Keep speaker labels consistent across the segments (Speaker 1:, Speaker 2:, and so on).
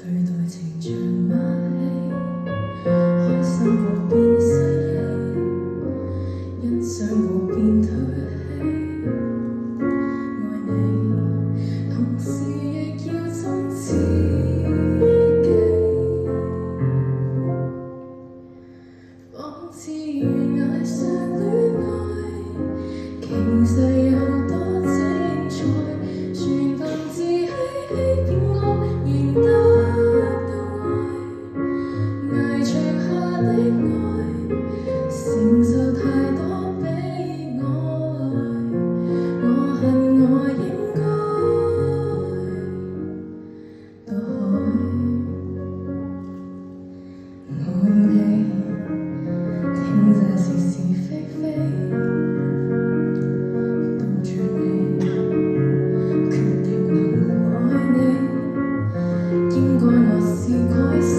Speaker 1: 對待情像馬戲，開心過變失憶，欣賞過變唾棄。愛你，同時亦要爭知己，仿似懸崖上戀愛，其實有多精彩，全憑自欺欺騙我，仍得到愛，崖牆下的愛，承受太多悲哀，我恨我應該到海，我要你聽這是是非非，到最尾決定能愛你，應該我是該死，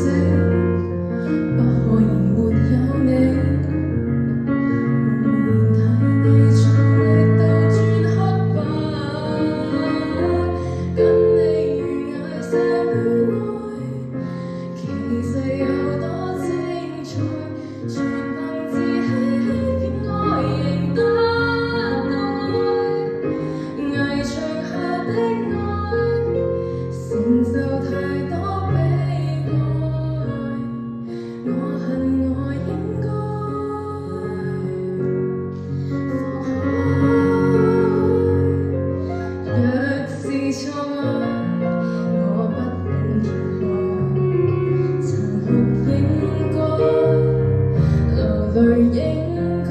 Speaker 1: 不可以沒有你，每年替你盡力倒轉黑白，跟你懸崖這戀愛，其實有多精彩，全憑自欺欺騙我，仍得到愛，崖牆下的愛，承受太多悲哀，我恨我應該放開，若是錯愛，我不懂揭開，殘酷應該，流淚應該。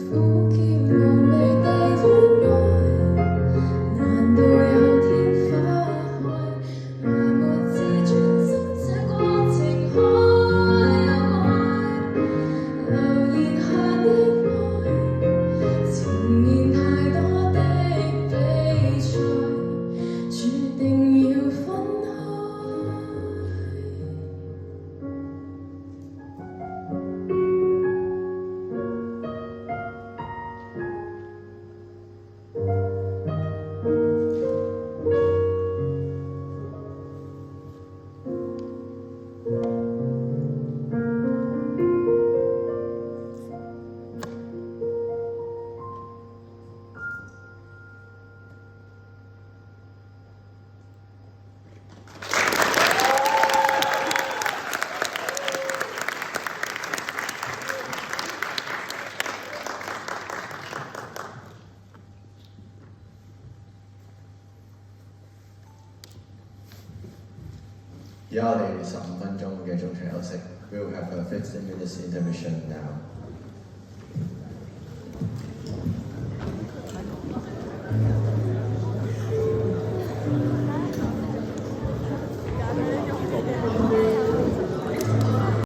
Speaker 1: 苦澀無味地戀愛，難道有天花海，埋沒自尊心這過程可有愛，流言下的愛，前面太多的比賽，注定要分開。
Speaker 2: 而家我哋15分鐘嘅中場休息 ，We'll have a 15 minutes intermission now.